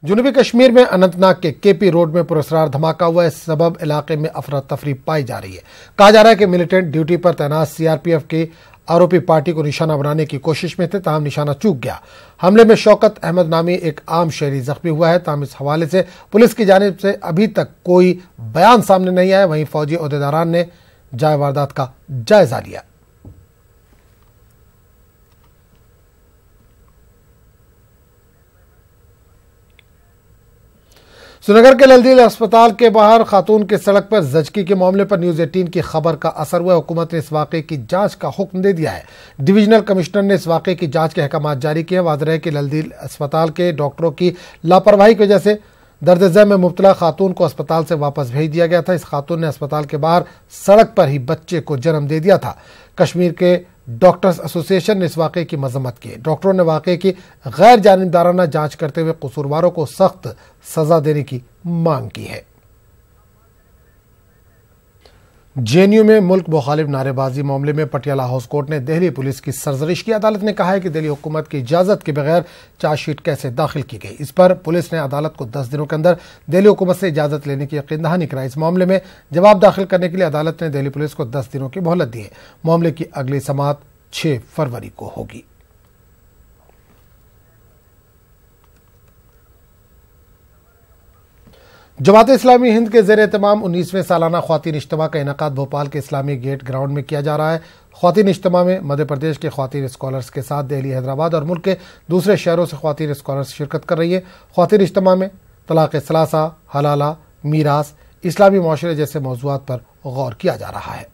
जनूबी कश्मीर में अनंतनाग के केपी रोड में पुरस्कार धमाका हुआ। इस सबब इलाके में अफरा तफरी पाई जा रही है। कहा जा रहा है कि मिलिटेंट ड्यूटी पर तैनात सीआरपीएफ की आरोपी पार्टी को निशाना बनाने की कोशिश में थे, ताहम निशाना चूक गया। हमले में शौकत अहमद नामी एक आम शहरी जख्मी हुआ है। ताहम इस हवाले से पुलिस की जानिब से अभी तक कोई बयान सामने नहीं आया। वहीं फौजी ओहदेदारान ने जाए वारदात का जायजा लिया। श्रीनगर के ललदील अस्पताल के बाहर खातून की सड़क पर जचकी के मामले पर न्यूज 18 की खबर का असर हुआ। हुकूमत ने इस वाक़े की जांच का हुक्म दे दिया है। डिवीजनल कमिश्नर ने इस वाक़े की जांच के अहकाम जारी किए। वाज़ेह है कि ललदील अस्पताल के डॉक्टरों की लापरवाही की वजह से दर्द ज़ह में मुब्तला खातून को अस्पताल से वापस भेज दिया गया था। इस खातून ने अस्पताल के बाहर सड़क पर ही बच्चे को जन्म दे दिया था। कश्मीर के डॉक्टर्स एसोसिएशन ने इस वाक़े की मजम्मत की। डॉक्टरों ने वाक़े की गैर जानिबदाराना जांच करते हुए कसूरवारों को सख्त सजा देने की मांग की है। जेएनयू में मुल्क मुखालिफ नारेबाजी मामले में पटियाला हाउस कोर्ट ने दिल्ली पुलिस की सरजरिश की। अदालत ने कहा है कि दिल्ली हुकूमत की इजाजत के बगैर चार्जशीट कैसे दाखिल की गई। इस पर पुलिस ने अदालत को 10 दिनों के अंदर दिल्ली हुकूमत से इजाजत लेने की यकीन दहानी कराई। इस मामले में जवाब दाखिल करने के लिए अदालत ने दिल्ली पुलिस को 10 दिनों की मोहलत दी है। मामले की अगली समाअत 6 फरवरी को होगी। जमात इस्लामी हिंद के ज़ेर एहतमाम 19वें सालाना ख्वातीन इज्तिमा का इनेकाद भोपाल के इस्लामी गेट ग्राउंड में किया जा रहा है। ख्वातीन इज्तिमा में मध्य प्रदेश के ख्वातीन स्कॉलर्स के साथ दिल्ली, हैदराबाद और मुल्क के दूसरे शहरों से ख्वातीन स्कॉलर्स शिरकत कर रही है। ख्वातीन इज्तिमा में तलाक़ सलासा, हलाला, मीरास, इस्लामी माशरे जैसे मौज़ूआत पर गौर किया जा रहा है।